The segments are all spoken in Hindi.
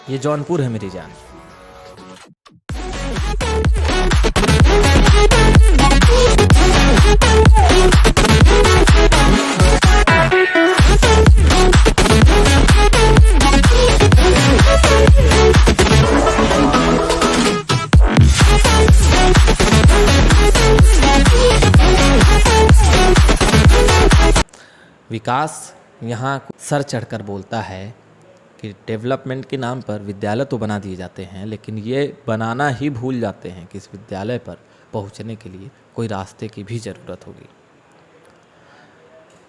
ये जौनपुर है मेरी जान। विकास यहाँ सर चढ़कर बोलता है कि डेवलपमेंट के नाम पर विद्यालय तो बना दिए जाते हैं, लेकिन ये बनाना ही भूल जाते हैं कि इस विद्यालय पर पहुँचने के लिए कोई रास्ते की भी ज़रूरत होगी।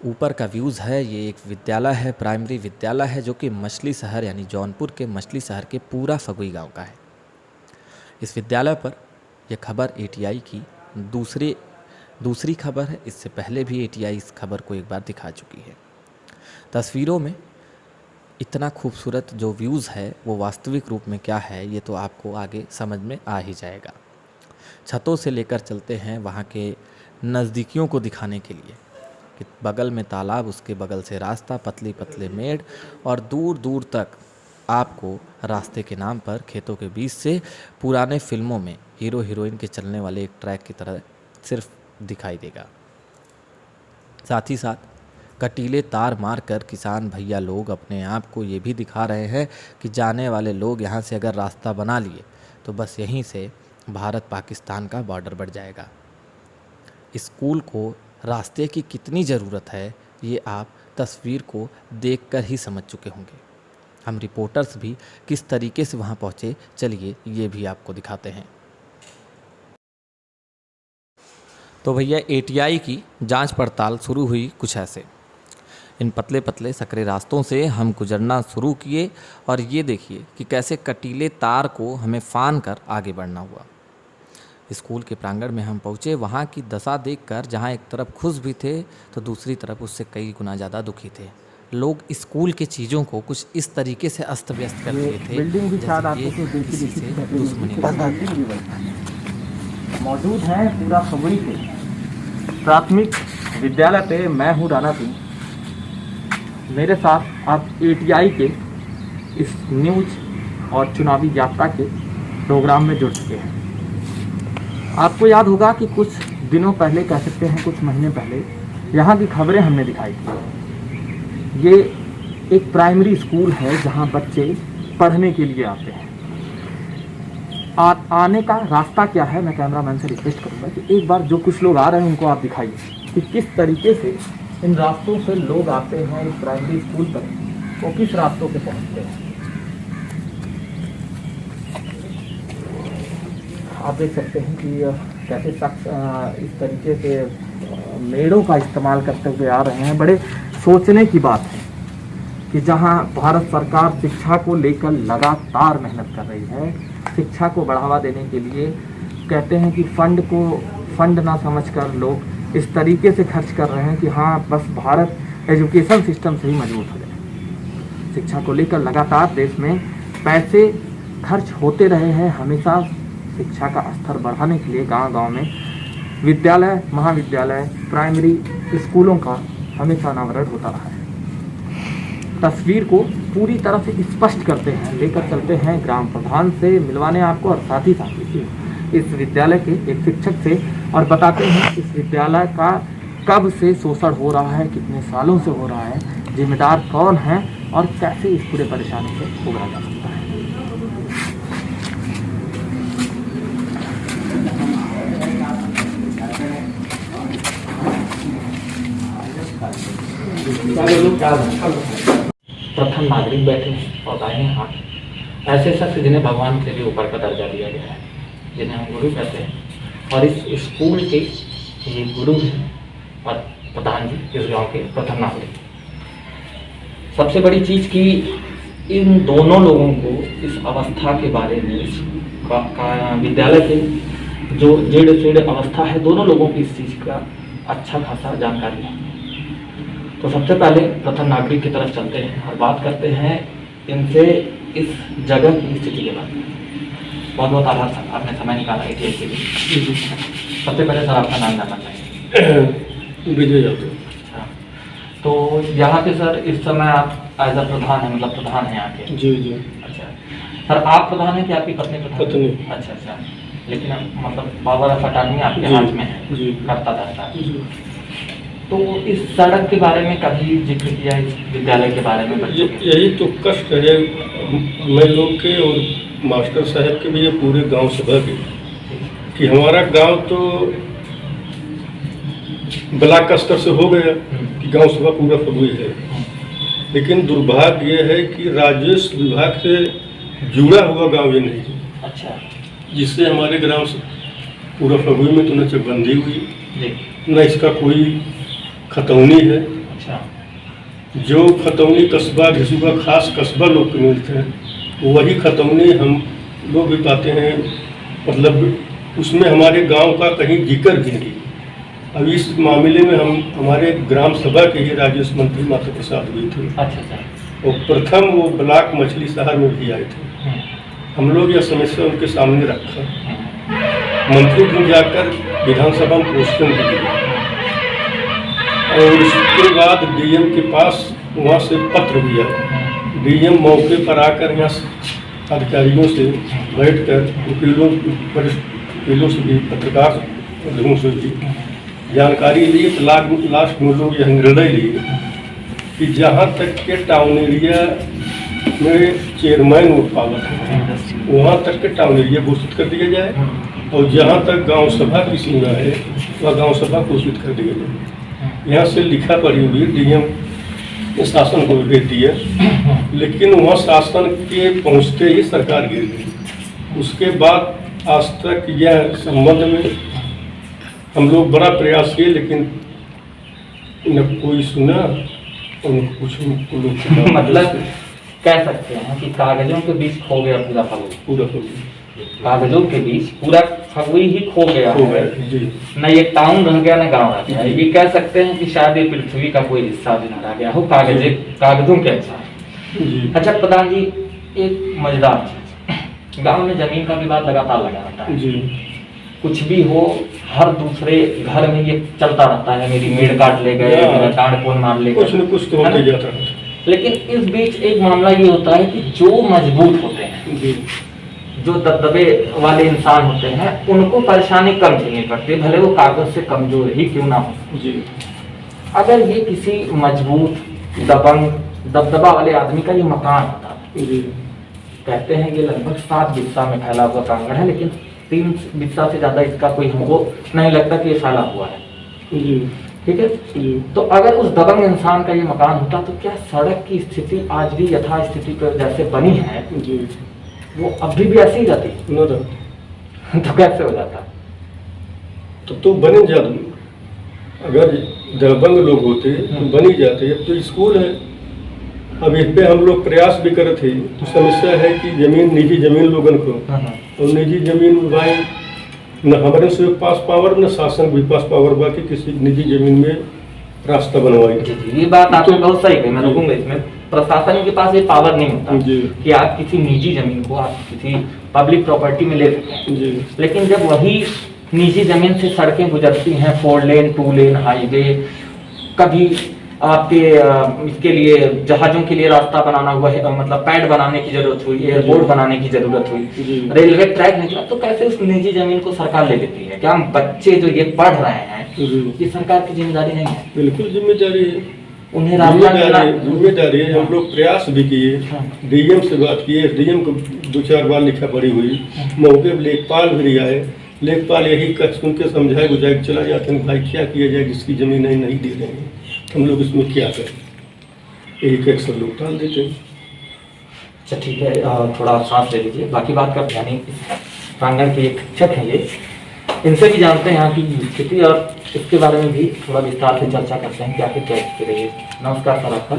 ऊपर का व्यूज़ है, ये एक विद्यालय है, प्राइमरी विद्यालय है, जो कि मछली शहर यानी जौनपुर के मछली शहर के पूरा फगुई गांव का है। इस विद्यालय पर यह खबर एटीआई की दूसरी खबर है। इससे पहले भी एटीआई इस खबर को एक बार दिखा चुकी है। तस्वीरों में इतना खूबसूरत जो व्यूज़ है वो वास्तविक रूप में क्या है ये तो आपको आगे समझ में आ ही जाएगा। छतों से लेकर चलते हैं वहाँ के नज़दीकियों को दिखाने के लिए कि बगल में तालाब, उसके बगल से रास्ता, पतली पतले मेड़ और दूर दूर तक आपको रास्ते के नाम पर खेतों के बीच से पुराने फिल्मों में हीरो हीरोइन के चलने वाले एक ट्रैक की तरह सिर्फ दिखाई देगा। साथ ही साथ कटीले तार मारकर किसान भैया लोग अपने आप को ये भी दिखा रहे हैं कि जाने वाले लोग यहाँ से अगर रास्ता बना लिए तो बस यहीं से भारत पाकिस्तान का बॉर्डर बढ़ जाएगा। स्कूल को रास्ते की कितनी ज़रूरत है ये आप तस्वीर को देखकर ही समझ चुके होंगे। हम रिपोर्टर्स भी किस तरीके से वहाँ पहुँचे, चलिए ये भी आपको दिखाते हैं। तो भैया एटीआई की जांच पड़ताल शुरू हुई कुछ ऐसे। इन पतले पतले सकरे रास्तों से हम गुजरना शुरू किए और ये देखिए कि कैसे कटीले तार को हमें फान कर आगे बढ़ना हुआ। स्कूल के प्रांगण में हम पहुँचे। वहाँ की दशा देखकर जहाँ एक तरफ खुश भी थे तो दूसरी तरफ उससे कई गुना ज़्यादा दुखी थे। लोग स्कूल के चीज़ों को कुछ इस तरीके से अस्त व्यस्त कर दिए थे बिल्डिंग भी शायद आपको किसी से दुश्मनी मौजूद है। पूरा फगुई के प्राथमिक विद्यालय पे मैं हूँ राणा सिंह। मेरे साथ आप एटीआई के इस न्यूज और चुनावी यात्रा के प्रोग्राम में जुड़ चुके हैं। आपको याद होगा कि कुछ दिनों पहले, कह सकते हैं कुछ महीने पहले, यहाँ की खबरें हमने दिखाई थी। ये एक प्राइमरी स्कूल है जहाँ बच्चे पढ़ने के लिए आते हैं। आने का रास्ता क्या है, मैं कैमरामैन से रिक्वेस्ट करूँगा कि एक बार जो कुछ लोग आ रहे हैं उनको आप दिखाइए कि किस तरीके से इन रास्तों से लोग आते हैं इस प्राइमरी स्कूल पर, वो किस रास्तों पे पहुँचते हैं। आप देख सकते हैं कि कैसे शख्स इस तरीके से मेड़ों का इस्तेमाल करते हुए आ रहे हैं। बड़े सोचने की बात है कि जहां भारत सरकार शिक्षा को लेकर लगातार मेहनत कर रही है, शिक्षा को बढ़ावा देने के लिए कहते हैं कि फंड को फंड ना समझकर लोग इस तरीके से खर्च कर रहे हैं कि हाँ बस भारत एजुकेशन सिस्टम से ही मजबूत हो जाए। शिक्षा को लेकर लगातार देश में पैसे खर्च होते रहे हैं। हमेशा शिक्षा का स्तर बढ़ाने के लिए गांव-गांव में विद्यालय, महाविद्यालय, प्राइमरी स्कूलों का हमेशा अनावरण होता रहा है। तस्वीर को पूरी तरह से स्पष्ट करते हैं, लेकर चलते हैं ग्राम प्रधान से मिलवाने आपको और साथ ही साथ इस विद्यालय के एक शिक्षक से, और बताते हैं इस विद्यालय का कब से शोषण हो रहा है, कितने सालों से हो रहा है, जिम्मेदार कौन है और कैसे इस पूरे परेशानी से उबरा जा सकता है। प्रथम नागरिक बैठे हैं और दाहिने हाथ ऐसे शख्स जिन्हें भगवान से भी ऊपर का दर्जा दिया गया है, जिन्हें हम गुरु कहते हैं। और इस स्कूल के ये गुरु हैं और प्रधान जी इस गांव के प्रथम नागरिक। सबसे बड़ी चीज़ कि इन दोनों लोगों को इस अवस्था के बारे में, विद्यालय के जो जेड़ सेड़ अवस्था है, दोनों लोगों की इस चीज़ का अच्छा खासा जानकारी है। तो सबसे पहले प्रथम नागरिक की तरफ चलते हैं और बात करते हैं इनसे इस जगह की स्थिति के बारे में। बहुत बहुत आभार सर, आपने समय निकाला एटीआई के लिए। सबसे पहले सर आपका नाम जानना चाहिए। विजय यादव। अच्छा, तो यहाँ पे सर इस समय आप एज अ प्रधान हैं, मतलब प्रधान हैं यहाँ के? जी जी। अच्छा, सर आप प्रधान हैं कि आपकी पत्नी प्रधान? पत्नी। अच्छा अच्छा, लेकिन मतलब पावर ऑफ अटॉर्नी आपके जी, हाथ में है, जी। करता रहता है। जी। तो इस सड़क के बारे में कभी जिक्र किया, इस विद्यालय के बारे में बच्चों के? यही तो कष्ट है मैं लोग के और मास्टर साहब के भी, ये पूरे गांव सभा के, कि हमारा गांव तो ब्लॉक स्तर से हो गया कि गांव सभा पूरा फगुई है, लेकिन दुर्भाग्य ये है कि राजस्व विभाग से जुड़ा हुआ गांव ये नहीं है, अच्छा जिससे हमारे ग्राम से पूरा फगुई में तो न चकबंदी हुई, जी, न इसका कोई खतौनी है। अच्छा जो खतौनी कस्बा घिसुआ खास कस्बा लोग को मिलते हैं, वही खतौनी हम लोग भी पाते हैं, मतलब उसमें हमारे गांव का कहीं जिक्र भी नहीं। अब इस मामले में हम हमारे ग्राम सभा के ही राजस्व मंत्री माता प्रसाद हुए थे, अच्छा अच्छा, और प्रथम वो ब्लॉक मछली शहर में भी आए थे। हम लोग यह समस्या उनके सामने रखा, मंत्री जी जाकर विधानसभा में क्वेश्चन भी दिया, और उसके बाद डीएम के पास वहाँ से पत्र भी आया। डीएम मौके पर आकर यहाँ अधिकारियों से बैठकर वकीलों, वरिष्ठ वकीलों से भी, पत्रकार लोगों से भी जानकारी ली। तो लास्ट में लोग यह निर्णय लिए कि जहाँ तक के टाउन एरिया में चेयरमैन वो पावर है, वहाँ तक के टाउन एरिया घोषित कर दिया जाए, और जहाँ तक गांव सभा की सीमा है वह गांव सभा घोषित कर दिया जाए। यहाँ से लिखा पढ़ी हुई डीएम शासन को भेज दिया, लेकिन वहाँ शासन के पहुँचते ही सरकार गिर गई। उसके बाद आज तक यह संबंध में हम लोग बड़ा प्रयास किए, लेकिन न कोई सुना और न कुछ लोग मतलब कह सकते हैं कि कागजों के बीच खो गया पूरा फगुई, पूरा कागजों के बीच पूरा फगुई ही खो गया हो है। गया जी। न ये टाउन रह गया न गाँव रह गया, ये कह सकते हैं कि शायद ये पृथ्वी का कोई हिस्सा भी न रह गया हो कागजों के अनुसार। जी। अच्छा प्रधान जी, एक मजेदार चीज, गांव में जमीन का विवाद लगातार लगा रहता है, जी। कुछ भी हो हर दूसरे घर में ये चलता रहता है, मेरी मेड़ काट ले गए, मेरा टांड कौन मार ले कुछ गए, न कुछ तो होते जाता है। लेकिन इस बीच एक मामला ये होता है कि जो मजबूत होते हैं, जी। जो दबदबे वाले इंसान होते हैं, उनको परेशानी कम झेलनी पड़ती है, भले वो कागज से कमजोर ही क्यों ना हो। जी। अगर ये किसी मजबूत दबंग दबदबा वाले आदमी का ये मकान होता है, जी। कहते हैं ये लगभग 7 बिस्सा में फैला हुआ प्रांगण है, लेकिन 3 बिस्सा से ज्यादा इसका कोई हमको नहीं लगता कि ये फैला हुआ है, जी। ठीक है। जी। तो अगर उस दबंग इंसान का ये मकान होता तो क्या सड़क की स्थिति आज भी यथास्थिति पर जैसे बनी है जी। वो अभी भी ऐसी ही रहती? न रहा तो कैसे हो जाता? तो बने जाते, अगर दबंग लोग होते तो बन ही जाते। अब तो स्कूल है, अब इस पे हम लोग प्रयास भी करे थे। तो समस्या है कि जमीन, निजी जमीन लोगन को, और निजी जमीन भाई न हमारे से पास पावर न शासन भी पास पावर, बाकी किसी निजी जमीन में रास्ता बनवाई। ये बात आपने बहुत सही कही, मैं रुकूंगा इसमें। प्रशासन के पास ये पावर नहीं होता जी। कि आप किसी निजी जमीन को आप किसी पब्लिक प्रॉपर्टी में ले सकें, जी। लेकिन जब वही निजी जमीन से सड़कें गुजरती हैं, 4 लेन 2 लेन हाईवे, कभी आपके इसके लिए जहाजों के लिए रास्ता बनाना हुआ है, मतलब पैड बनाने की जरूरत हुई, एयरपोर्ट बनाने की जरूरत हुई, रेलवे ट्रैक निकला, तो कैसे उस निजी जमीन को सरकार ले लेती है? क्या हम बच्चे जो ये पढ़ रहे हैं, ये सरकार की जिम्मेदारी नहीं है? बिल्कुल जिम्मेदारी है, उन्हें रास्ता जिम्मेदारी है। हम लोग प्रयास भी किए, डीएम से बात किए, डीएम को 2-4 बार लिखा पड़ी हुई, मौके पर लेखपाल भी आए, लेखपाल यही सुन के समझाए बुझाए चला जाते हैं, भाई क्या किया जाए, जिसकी जमीन नहीं दे रहे हैं, हम लोग इसमें क्या करें, यही अक्सर लोग टाल देते हैं। अच्छा ठीक है, थोड़ा सांस ले लीजिए, बाकी बात करते हैं। यानी प्रांगण के एक शिक्षक हैं ये, इनसे भी जानते हैं यहाँ की स्थिति और इसके बारे में भी थोड़ा विस्तार से चर्चा करते हैं कि आखिर क्या स्थिति रही है। नमस्कार सर, आपका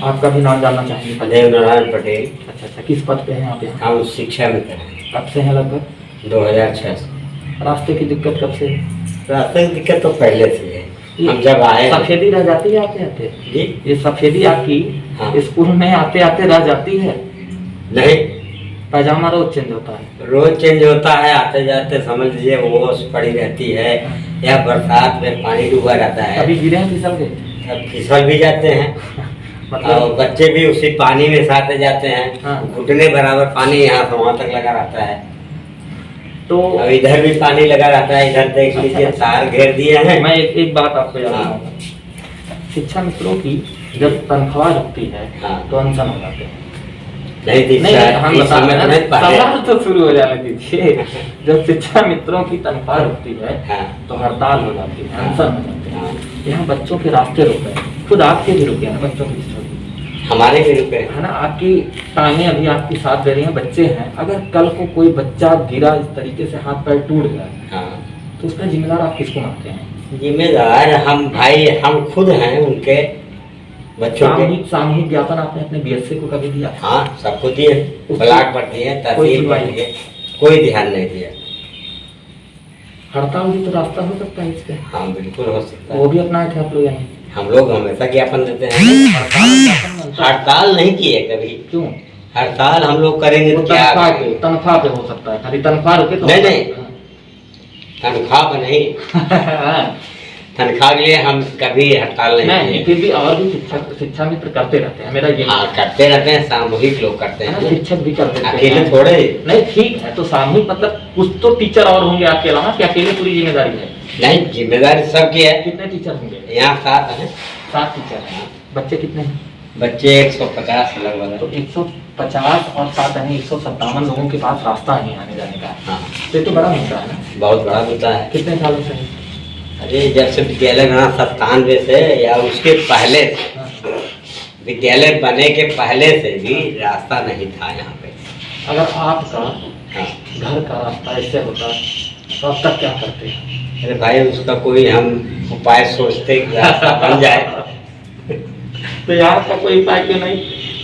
आपका भी नाम जानना चाहेंगे? देवनारायण पटेल। अच्छा अच्छा, किस पद पे हैं आप यहाँ? हम शिक्षा में करें। कब से हैं? लगभग 2006 से। रास्ते की दिक्कत कब से? रास्ते की दिक्कत तो पहले से है, हम जब आए। सफेदी रह जाती है आते आते जी? ये सफेदी आपकी हाँ। स्कूल में आते आते रह जाती है? नहीं, पैजामा रोज चेंज होता है? रोज चेंज होता है, आते जाते समझ लीजिए ओस पड़ी रहती है, या बरसात में पानी डूबा रहता है। कभी गिरे हैं, फिसल गए? अब फिसल भी जाते हैं। मतलब और बच्चे भी उसी पानी में साथे जाते हैं। हाँ। घुटने बराबर पानी यहाँ से वहाँ तक लगा रहता है। तो अब इधर भी पानी लगा रहता है, इधर देख लीजिए तार घेर दिए हैं। मैं एक बात आपको याद हाँ। दिलाऊंगा। शिक्षा मित्रों की जब तनख्वाह लगती है हाँ। तो अनशन हो जाते हैं। नहीं थी नहीं सर, हम इस बता समय रहे तो हैं, नहीं पढ़े। सवाल तो शुरू हो जाने दीजिए। जब शिक्षा मित्रों की तनख्वाह रुकती है हाँ। तो हड़ताल हो जाती है, अनशन हो जाते हैं। हाँ। यहाँ बच्चों के रास्ते रुक गए, खुद आपके भी रुके हैं बच्चों की स्टडी, हमारे भी रुपए है ना। आपकी टांगें अभी आपकी साथ दे रही हैं, बच्चे हैं। अगर कल को कोई बच्चा गिरा इस तरीके से, हाथ पैर टूट गया, हाँ। तो उसका जिम्मेदार आप किसको मानते हैं? जिम्मेदार हम भाई, हम खुद हैं उनके बच्चों के। सामूहिक ज्ञापन आपने अपने बीएससी को कभी दिया? हाँ, सबको दिए, ब्लॉक पर दिए, तहसील पर दिए, कोई ध्यान नहीं दिया। हड़ताल भी तो रास्ता हो सकता है इसके। हाँ बिल्कुल हो सकता वो है। भी अपनाए थे आप लोग यानी? हम लोग हमेशा ज्ञापन देते हैं। हड़ताल ज्ञापन बनता है। हड़ताल नहीं किए कभी। क्यों? हड़ताल हम लोग करेंगे वो तो क्या? तनख्वाह पे हो सकता है, खाली तनख्वाह रुके तो नहीं, नहीं। तनख्वाह पर नहीं, तनख्वाह के लिए हम कभी हड़ताल नहीं नहीं, किए। फिर भी और भी शिक्षा मित्र करते रहते हैं, मेरा ये हाँ करते रहते हैं, सामूहिक लोग करते है ना, हैं, शिक्षक भी करते रहते अकेले हैं। थोड़े। नहीं ठीक है, तो सामूहिक मतलब कुछ तो टीचर और होंगे आपके अलावा, कि अकेले पूरी जिम्मेदारी है? नहीं, जिम्मेदारी सबकी है। कितने टीचर होंगे? यहाँ 7 हैं। 7 टीचर हैं। बच्चे कितने हैं? बच्चे 150 लगभग तो है। 150 और 7 यानी 157 लोगों के पास रास्ता नहीं आने जाने का। हाँ, तो ये तो बड़ा मुद्दा है ना। बहुत बड़ा मुद्दा है। कितने सालों से? अरे जब से विद्यालय बना 97 से या उसके पहले से, हाँ। विद्यालय बने के पहले से भी रास्ता नहीं था यहाँ पे। अगर आपका हाँ। घर का रास्ता ऐसे होता तो अब तक क्या करते? अरे भाई उसका कोई हम उपाय सोचते कि रास्ता बन जाए। तो यहाँ का कोई उपाय क्यों नहीं?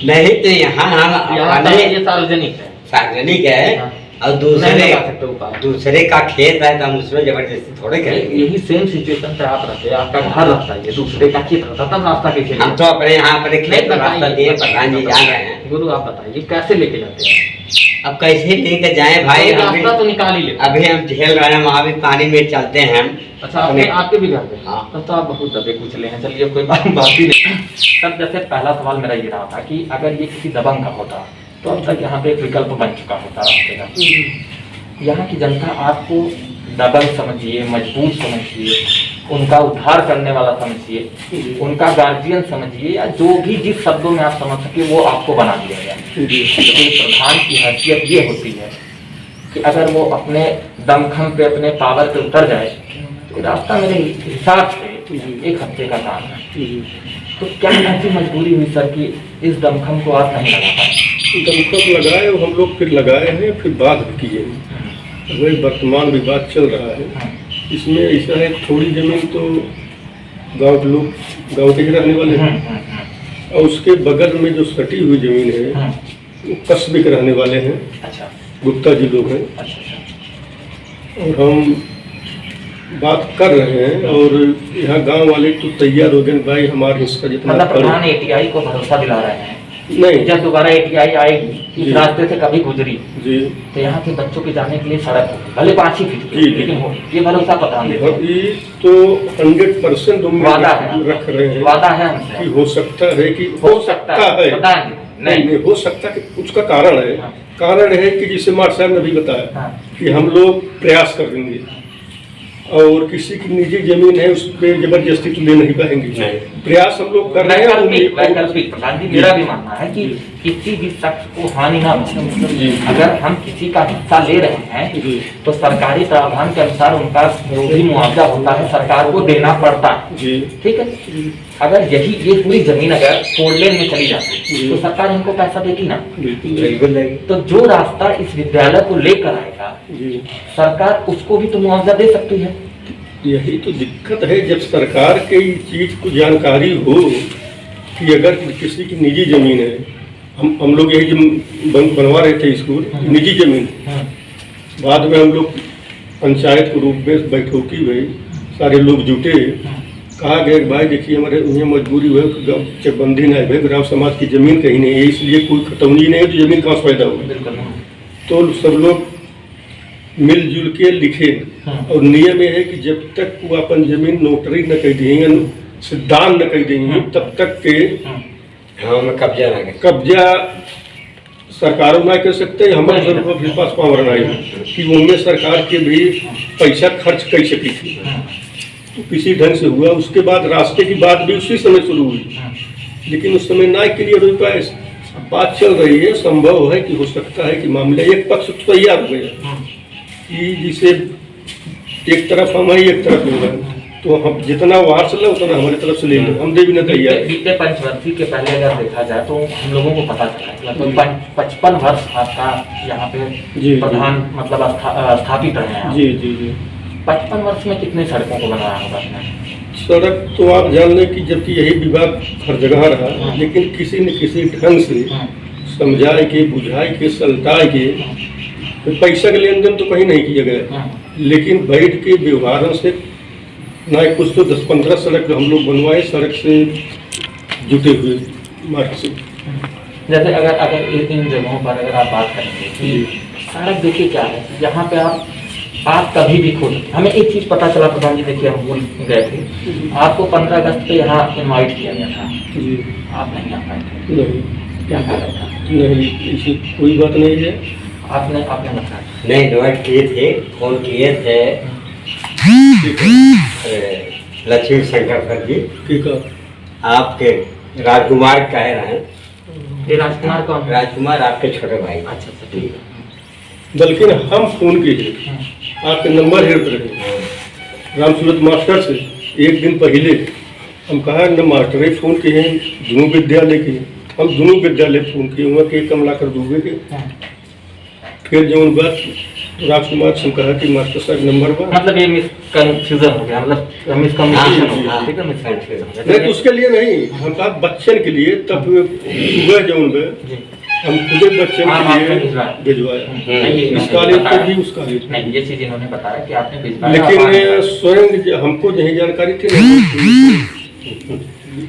नहीं तो यहाँ हम यहाँ अपने ये सार्वजनिक है, सार्वजनिक है हाँ। और नहीं दूसरे लगा सकते उपाय। दूसरे का खेत है तो हम उसमें जबरदस्ती थोड़े करेंगे। यही सेम सिचुएशन पे आप रहते हैं, आपका घर रहता है, ये दूसरे का खेत रहता, तब रास्ता कैसे? हम तो अपने यहाँ पर खेत नहीं में रास्ता दिए, प्रधान जी जान रहे हैं। गुरु आप बताइए कैसे लेके जाते हैं? अब कैसे लेके जाए भाई? तो अभी रास्ता तो निकाल ही लेते हैं। अभी हम झेल रहे हैं, वहाँ भी पानी में चलते हैं हम। अच्छा आपके भी घर पे? हाँ। तब तो आप बहुत दबे कुचले हैं। चलिए कोई बात ही नहीं। तब जैसे पहला सवाल मेरा ये रहा था कि अगर ये किसी दबंग का होता तो अब तक यहाँ पे एक विकल्प बन चुका होता रास्ते का। यहाँ की जनता आपको दबंग समझिए, मजबूर समझिए, उनका उद्धार करने वाला समझिए, उनका गार्जियन समझिए, या जो भी जिस शब्दों में आप समझ सके वो आपको बना दिया गया। तो प्रधान की हैसियत ये होती है कि अगर वो अपने दमखम पे, अपने पावर पे उतर जाए तो रास्ता मेरे हिसाब से 1 हफ्ते का काम है। तो क्या ऐसी मजबूरी हुई सर कि इस दमखम को आप नहीं लगा पाए? दमखम लगाए और हम लोग फिर लगाए हैं, फिर बात भी किए। वही वर्तमान विवाद चल रहा है। इसमें ऐसा है, थोड़ी जमीन तो गांव के लोग, गांव के ही रहने वाले हैं, और उसके बगल में जो सटी हुई जमीन है वो कस्बे के रहने वाले हैं। अच्छा गुप्ता जी लोग हैं। अच्छा। और हम बात कर रहे हैं और यहाँ गांव वाले तो तैयार हो गए, भाई हमारे इसका जितना मतलब प्रधान एटीआई को भरोसा दिला रहे हैं नहीं जब दोबारा एटीआई आएगी, इस रास्ते से कभी गुजरी जी, तो यहाँ के बच्चों के जाने के लिए सड़क होगी, भले 5 ही फीट की, जी। लेकिन हो, ये भरोसा प्रधान देते हैं। ये तो 100% हम वादा है, रख रहे हैं वादा है हमसे। कि हो सकता है कि हो सकता है प्रधान जी, नहीं हो सकता है कि उसका कारण है। हाँ। कारण है कि जिसे मार साहब ने भी बताया हाँ। कि हम लोग प्रयास करेंगे और किसी की निजी जमीन है उस पर जबरदस्ती तो ले नहीं पाएंगे। प्रयास हम लोग कर रहे हैं। वैकल्पिक प्रधान जी, मेरा भी मानना है कि किसी भी शख्स को हानि ना पहुंचे। अगर हम किसी का हिस्सा ले रहे हैं तो सरकारी प्रावधान के अनुसार उनका जो भी मुआवजा होता है सरकार को देना पड़ता है। जी ठीक है, अगर ये पूरी जमीन अगर 4 लेन में चली जाती तो सरकार इनको पैसा देगी ना। बिल्कुल नहीं। तो जो रास्ता इस विद्यालय को लेकर आएगा जी, सरकार उसको भी तो मुआवजा दे सकती है। यही तो दिक्कत है, जब सरकार के इस चीज को जानकारी हो कि अगर किसी की निजी जमीन है, हम लोग यही बनवा रहे थे स्कूल, निजी जमीन। बाद में हम लोग पंचायत के रूप में बैठकी हुई, सारे लोग जुटे, कहा गया भाई देखिए हमारे यहाँ मजबूरी हुई, चकबंदी नहीं भाई, ग्राम समाज की जमीन कहीं नहीं है, इसलिए कोई खतौनी नहीं है तो जमीन कहाँ से पैदा होगी। तो सब लोग मिलजुल के लिखे और नियम ये है कि जब तक वो अपन जमीन नोटरी न कर देंगे, सिद्धांत न कर देंगे, तब तक के हाँ मैं कब्जा ना कर कब्जा सरकारों ना कर सकते, हमारे भी पास पावर नहीं कि उनमें सरकार के भी पैसा खर्च कर सकी थी, तो किसी ढंग से हुआ। उसके बाद रास्ते की बात भी उसी समय शुरू हुई, लेकिन उस समय ना क्लियर हो पाए। बात चल रही है, संभव है कि हो सकता है कि मामला एक पक्ष तैयार हो गया कि जिसे एक तरफ हम है एक तरफ हो गए, तो हम जितना वार से ले उतना हमारी तरफ से ले लो, हम दे भी ना तैयार। बीते पंचवर्षीय के पहले अगर देखा जाए तो हम लोगों को पता चला है लगभग 55 वर्ष आपका यहाँ पे प्रधान मतलब स्थापित रहे हैं। जी जी जी 55 वर्ष में कितने सड़कों को बनाया होगा आपने? सड़क तो आप जान लें कि जबकि यही विवाद हर जगह रहा, लेकिन किसी न किसी ढंग से समझाए के बुझाए के सलटाए के, पैसा का लेन देन तो कहीं नहीं किया गया, लेकिन बैठ के व्यवहारों से ना कुछ तो 10-15 सड़क हम लोग बनवाए, सड़क से जुटे हुए मार्ग से। जैसे अगर इन जगहों पर अगर आप बात करेंगे कि सड़क देखिए क्या है, यहाँ पे आप कभी भी खोल, हमें एक चीज़ पता चला प्रधान जी, देखिए हम भूल गए थे, आपको 15 अगस्त पे यहाँ इनवाइट किया गया था, आप नहीं आ पाए थे। नहीं, क्या कारण था? नहीं, ऐसी कोई बात नहीं है। आपने बताया नहीं, इनवाइट किए थे, फोन किए थे लक्ष्मी शंकर सर जी, ठीक है, आपके राजकुमार कह रहे हैं। ये राजकुमार कौन? राजकुमार आपके छोटे भाई। अच्छा ठीक है। बल्कि हम फोन किए, आपके नंबर है रहे रामसूरत मास्टर से एक दिन पहले हम कहा न मास्टर ही फोन किए हैं दोनों विद्यालय के, हम दोनों विद्यालय फोन किए हुआ कि कमलाकर दुबे के। फिर जो उन बात राजकुमार से कहा कि मास्टर साहब नंबर पर, मतलब ये मिसकन्फ्यूजन हो गया, मतलब मिसकम्युनिकेशन हो गया, ठीक है, मिसकन्फ्यूजन नहीं तो उसके लिए नहीं, हम कहा बच्चन के लिए, तब सुबह जो उनमें हम खुदे बच्चन के लिए भिजवाया, इस कॉलेज पर भी उस कॉलेज नहीं, ये चीज इन्होंने बताया कि आपने भिजवाया, लेकिन स्वयं हमको यही जानकारी थी नहीं।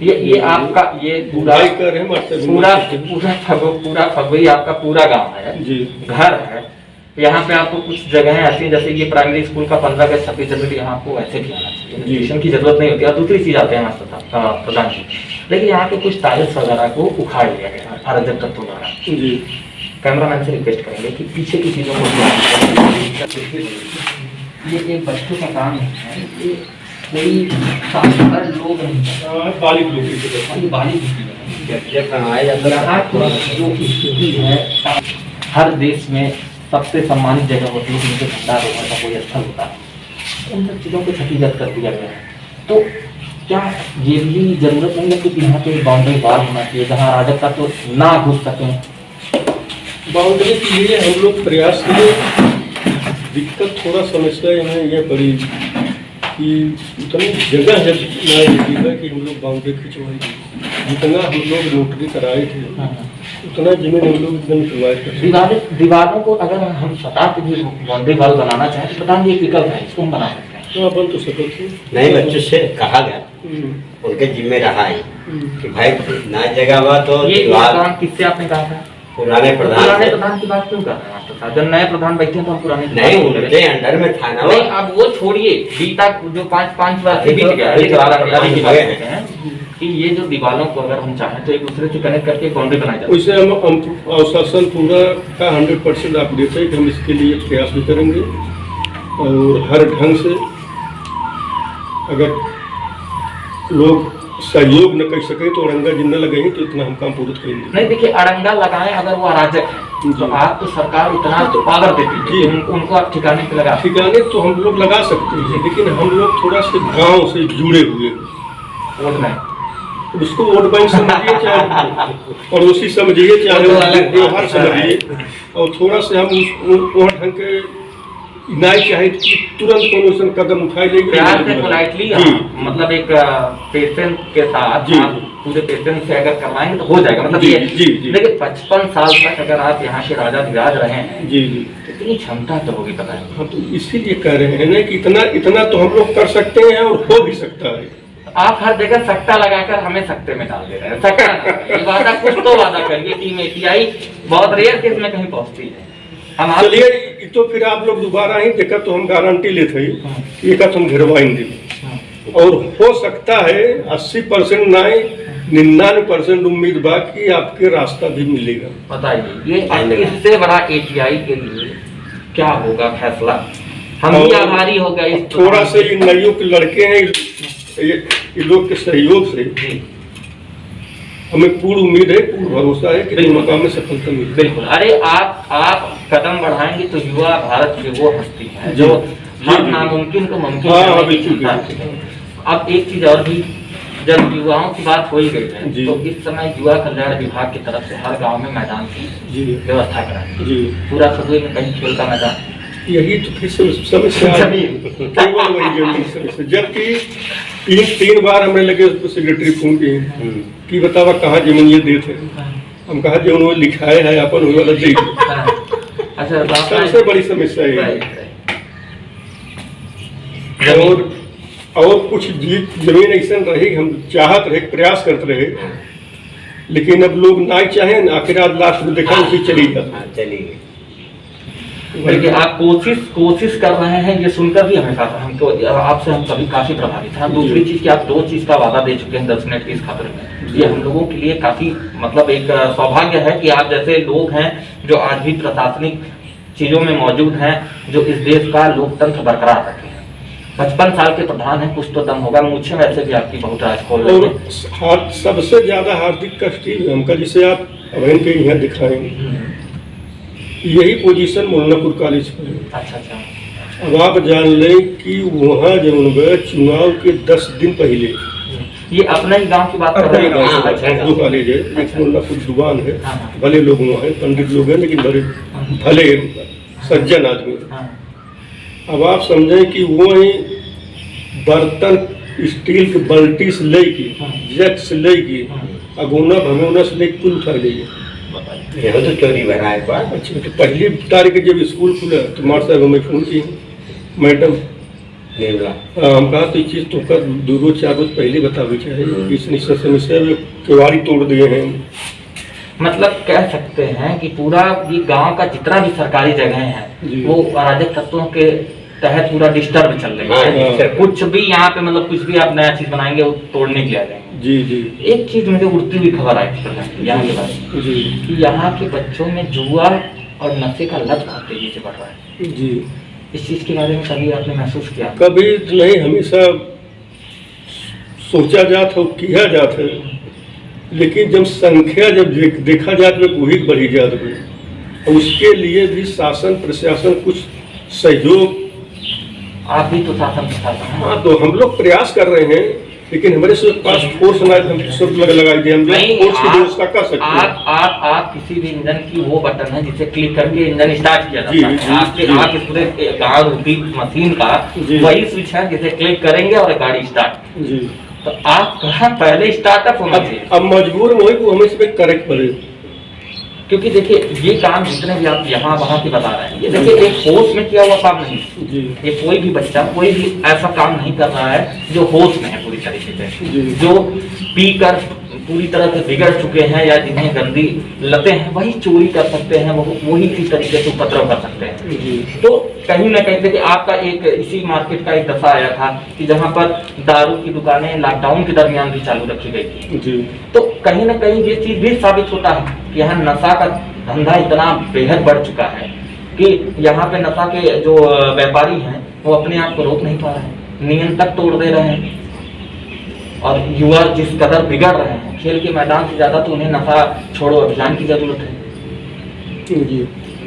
ये आपका ये पूरा कर रहे हैं पूरा फगवई आपका पूरा गांव है जी, घर है। यहाँ पे आपको कुछ जगहें ऐसी हैं, जैसे ये प्राइमरी स्कूल का 15 अगस्त 26 जनवरी यहाँ आपको वैसे भी आना चाहिए, एजुकेशन की जरूरत नहीं होती। और दूसरी चीज आते हैं प्रधान जी, लेकिन यहाँ पे कुछ टाइल्स वगैरह को उखाड़ लिया गया अराजक तत्वों द्वारा। जी कैमरामैन से रिक्वेस्ट करेंगे कि पीछे की चीजों को ये एक बच्चों का काम है, ये कोई साधारण लोग नहीं है, बालिग लोग बालिग जो स्थिति है, हर देश में सबसे सम्मानित जगह होती है जिनके झंडारोहण का कोई स्थल होता है, उन सब चीज़ों को क्षतिग्रस्त कर दिया गया है। तो क्या ये भी जरूरत नहीं है कि यहाँ पे बाउंड्री वाल होना चाहिए जहाँ अराजकता तो ना घुस सकें? बाउंड्री के लिए हम लोग प्रयास किए, दिक्कत थोड़ा समस्या है ये बड़ी कि उतनी जगह है कि हम लोग बाउंड्री खिंचवाएंगे, जितना हम लोग नोटरी कराए थे उतना जमीन हम लोग एकदम करवाए। दीवारों को अगर हम सतह पे भी बाउंड्री वाल बनाना चाहें तो बताइए एक विकल्प है, इसको हम बना सकते हैं। तो अपन तो सकते नहीं, बच्चों से कहा गया, उनके जिम्मे रहा है कि भाई ना जगह हुआ तो ये किससे आपने कहा था? पुराने प्रधान की बात क्यों कर रहे हैं आप? जब नए प्रधान बैठे तो हम पुराने नहीं, उनके अंडर में था ना। नहीं, अब वो छोड़िए, बीता जो 5 बार से बीत गया, लेकिन की बात करते हैं कि ये जो दीवारों को अगर हम चाहें तो एक दूसरे से कनेक्ट करके बाउंड्री बनाई जाए। वैसे हम शासन पूरा का 100% आप देते हैं कि हम इसके लिए प्रयास भी करेंगे, और हर ढंग से अगर लोग सहयोग न कर सके तो अड़ंगा जिन न लगाएंगे तो इतना हम काम पूरा करेंगे। नहीं देखिए, अड़ंगा लगाएं अगर वो अराजक है तो आप तो सरकार इतना तो पावर देती है उनको आप ठिकाने पे लगा, ठिकाने तो हम लोग लगा सकते हैं, लेकिन हम लोग थोड़ा से गांव से जुड़े हुए वोट बैंक, उसको वोट बैंक समझिए चाहे पड़ोसी समझिए चाहे व्यवहार समझिए, और थोड़ा से हम वहाँ ढंग के नहीं चाहे कि तुरंत कोनो कदम उठाए लेंगे, प्यार से पोलाइटली, मतलब एक पेशेंस के साथ आप पूरे पेशेंस से अगर करवाएंगे तो हो जाएगा। मतलब ये देखिए 55 साल तक अगर आप यहाँ के राजा विराज रहे हैं जी तो इतनी क्षमता तो होगी, पता है। हाँ, तो इसीलिए कह रहे हैं ना कि इतना तो हम लोग कर सकते हैं और हो भी सकता है। आप हर जगह सट्टा लगाकर हमें सट्टे में डाल दे रहे हैं। सट्टा वादा, कुछ तो वादा करिए। टीम एटीआई बहुत रेयर केस में कहीं पहुंचती है। हम चलिए, तो फिर आप लोग दोबारा ही देखा तो हम गारंटी लेते ही एक हम घिरवाएंगे, और हो सकता है 80% नहीं 99% उम्मीद बा कि आपके रास्ता भी मिलेगा। बताइए ये इससे बड़ा एटीआई के लिए क्या होगा फैसला? हम भी आभारी हो गए इस थोड़ा से इन नइयों के लड़के हैं, ये लोग के सहयोग से हमें पूर्ण उम्मीद है, पूर्ण भरोसा है कि मकाम में सफलता मिलेगी। बिल्कुल। अरे आप कदम बढ़ाएंगे तो युवा भारत की वो हस्ती है जो हर नामुमकिन को मुमकिन करने की क्षमता है। अब एक चीज और भी, जब युवाओं की बात हो ही गई है तो इस समय युवा कल्याण विभाग की तरफ से हर गांव में मैदान की व्यवस्था कराई, पूरा सदुई में कहीं खेल का मैदान, यही तो फिर समस्या केवल वही जमीन समस्या। जबकि तीन बार हमें लगे उसको सेक्रेटरी फोन किए कि बतावा कहाँ जमीन ये देते, हम कहा जो उन्होंने लिखाए है अपन हुए वाला दे। अच्छा, सबसे बड़ी समस्या है। और कुछ जमीन ऐसा रहे, हम चाहत रहे, प्रयास करते रहे, लेकिन अब लोग ना चाहे, आखिर आज लास्ट में देखा उसी चली गई। बल्कि आप कोशिश कर रहे हैं, ये सुनकर भी हमें हमको आपसे हम सभी काफी प्रभावित हैं। दूसरी चीज कि आप 2 चीज का वादा दे चुके हैं 10 मिनट की इस खबर में, ये हम लोगों के लिए काफी मतलब एक सौभाग्य है कि आप जैसे लोग हैं जो आज भी प्रशासनिक चीजों में मौजूद हैं, जो इस देश का लोकतंत्र बरकरार रखे हैं। 55 साल के प्रधान है, कुछ तो दम होगा। मुझे वैसे भी आपकी बहुत राज खोल रही है। और सबसे ज्यादा हार्दिक कष्ट हमका, जिसे आप अभयन के यहाँ दिखाएंगे, यही पोजीशन मुल्लापुर कॉलेज पर है। अच्छा। अब आप जान लें कि वहाँ जब गए चुनाव के 10 दिन पहले, ये अपने ही गांव की बात कर रहे हैं। 2 कॉलेज है, एक मुल्लापुर दुकान है, भले लोग वहाँ हैं, पंडित लोग हैं, लेकिन भले सज्जन आदमी। अब आप समझें कि वो ही बर्तन स्टील के बाल्टी से लेके, जग से लेके, अगोना भगोना से लेके कुल उठा लेंगे। यह तो चोरी बना है बात। अच्छा, तो पहली तारीख जब स्कूल खुला तो मार साहब हमें फोन की, मैडम हम कहा तो चीज़ तो कर 2 रोज 4 रोज पहले बतावे चाहिए, इस समस्या में केवाड़ी तोड़ दिए हैं। मतलब कह सकते हैं कि पूरा ये गांव का जितना भी सरकारी जगह है वो अराजक तत्वों के तहत पूरा डिस्टर्ब चल रही है। कुछ भी यहाँ पे मतलब कुछ भी आप नया चीज बनाएंगे वो तोड़ने के लिए आ जाएंगे। जी। एक चीज मुझे उड़ती हुई खबर आई थी यहाँ के बारे में कि यहाँ के बच्चों में जुआ और नशे का लत बहुत तेजी से बढ़ रहा है। जी, इस चीज के बारे में कभी आपने महसूस किया? कभी नहीं, हमेशा सोचा जाता और किया जाता है, लेकिन जब संख्या जब देखा जाए तो वही बढ़ी जाती है। और उसके लिए भी शासन प्रशासन कुछ सहयोग, आप भी तो शासन प्रशासन हैं। हाँ, तो हम लोग प्रयास कर रहे हैं, लेकिन हमारे पास फोर्स ना, हम सब लगाई दे, हम फोर्स की व्यवस्था कर सकते हैं। आप किसी भी इंजन की वो बटन है जिसे क्लिक करके इंजन स्टार्ट किया जाता है। आप इस पूरे गाँव रूपी मशीन का वही स्विच है जिसे क्लिक करेंगे और गाड़ी स्टार्ट। जी, तो आप कहाँ पहले स्टार्टअप होना चाहिए। अब मजबूर वही को हमें इसमें करेक्ट पड़े, क्योंकि देखिए ये काम जितने भी आप यहाँ वहाँ की बता रहे हैं, ये देखिए एक होश में किया हुआ काम नहीं है। ये कोई भी बच्चा कोई भी ऐसा काम नहीं कर रहा है जो होश में है पूरी तरीके से, जो पीकर पूरी तरह से बिगड़ चुके हैं या जिन्हें गंदी लतें हैं वही चोरी कर सकते हैं, वही इसी तरीके से उपद्रव कर सकते हैं। तो कहीं ना कहीं देखिए आपका एक इसी मार्केट का एक दफा आया था कि जहाँ पर दारू की दुकानें लॉकडाउन के दरमियान भी चालू रखी गई थी। तो कहीं ना कहीं ये चीज भी साबित होता है कि यहाँ नशा का धंधा इतना बेहद बढ़ चुका है कि यहाँ पे नशा के जो व्यापारी हैं वो अपने आप को रोक नहीं पा रहे हैं, नियम तक तोड़ दे रहे हैं। और युवा जिस कदर बिगड़ रहे हैं, खेल के मैदान से ज्यादा तो उन्हें नशा छोड़ो अभियान की जरूरत है।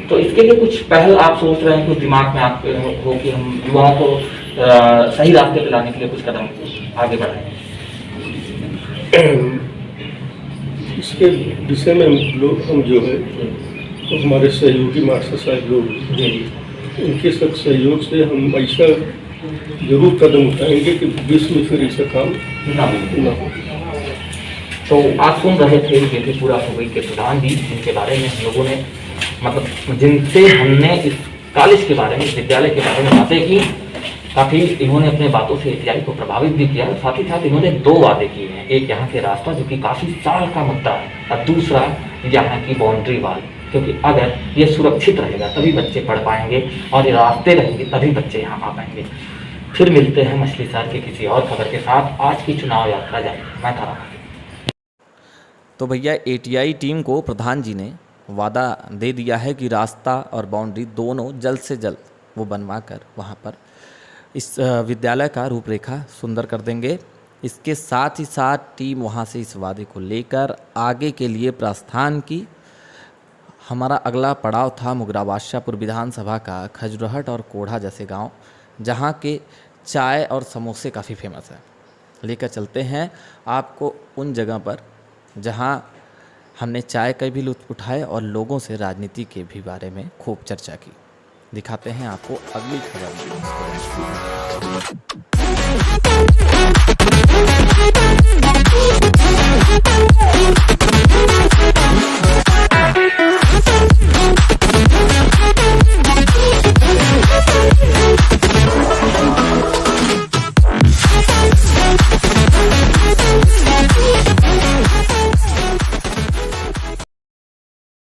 तो इसके लिए कुछ पहल आप सोच रहे हैं, कुछ दिमाग में आप हो कि हम युवाओं को सही रास्ते पे लाने के लिए कुछ कदम आगे बढ़ाएं? इसके विषय में हम जो है तो हमारे सहयोगी मास्टर साहब लोग, उनके सब सहयोग से हम ऐसा जरूर कदम उठाएंगे कि विश्व में फिर ऐसा काम ना हो। तो आप सुन रहे थे ये थे पूरा फगुई के प्रधान जी, जिनके बारे में हम लोगों ने मतलब जिनसे हमने इस कॉलेज के बारे में, इस विद्यालय के बारे में बातें की। काफ़ी इन्होंने अपने बातों से एटीआई को प्रभावित भी किया। साथ ही साथ इन्होंने 2 वादे किए हैं, एक यहाँ के रास्ता जो कि काफ़ी साल का मुद्दा है, और दूसरा यहाँ की बाउंड्री वाल, क्योंकि अगर ये सुरक्षित रहेगा तभी बच्चे पढ़ पाएंगे और ये रास्ते रहेंगे तभी बच्चे यहाँ आ पाएंगे। फिर मिलते हैं मछली शहर के किसी और खबर के साथ। आज की चुनाव यात्रा जारी। मैं था तो भैया एटीआई टीम को प्रधान जी ने वादा दे दिया है कि रास्ता और बाउंड्री दोनों जल्द से जल्द वो बनवा कर वहाँ पर इस विद्यालय का रूपरेखा सुंदर कर देंगे। इसके साथ ही साथ टीम वहाँ से इस वादे को लेकर आगे के लिए प्रस्थान की। हमारा अगला पड़ाव था मुगरा बादशाहपुर विधानसभा का खजुराहट और कोढ़ा जैसे गांव, जहां के चाय और समोसे काफ़ी फेमस है। लेकर चलते हैं आपको उन जगह पर जहां हमने चाय का भी लुत्फ़ उठाए और लोगों से राजनीति के भी बारे में खूब चर्चा की। दिखाते हैं आपको अगली खबर में।